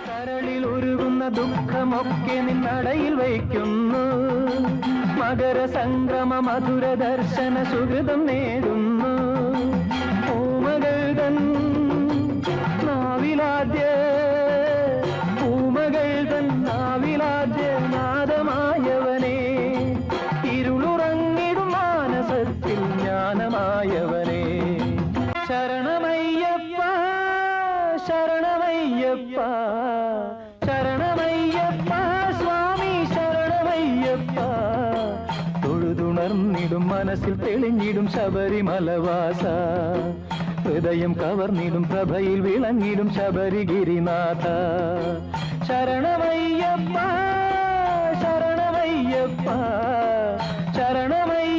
കരളിൽ ഉരുകുന്ന ദുഃഖമൊക്കെ നിന്നടയിൽ വയ്ക്കുന്നു. മകര സംക്രമ മധുര ദർശന സുഹൃതം നേടുന്നു. പൂമകൾ തൻ നാവിലാദ്യ പൂമകൾ തൻ നാവിലാദ്യ നാദമായവനെ, ഇരുളുറങ്ങിടും മാനസത്തിൽ ജ്ഞാനമായവനെ. ശരണമയ്യപ്പ ശരണമയ്യപ്പ ശരണമയ്യപ്പ സ്വാമി ശരണമയ്യപ്പ. തൊഴുതുണർന്നിടും മനസ്സിൽ തെളിഞ്ഞിടും ശബരിമലവാസ, ഹൃദയം കവർന്നിടും പ്രഭയിൽ വിളങ്ങിടും ശബരിഗിരിനാഥ. ശരണമയ്യപ്പ ശരണമയ്യപ്പ ശരണമയ്യ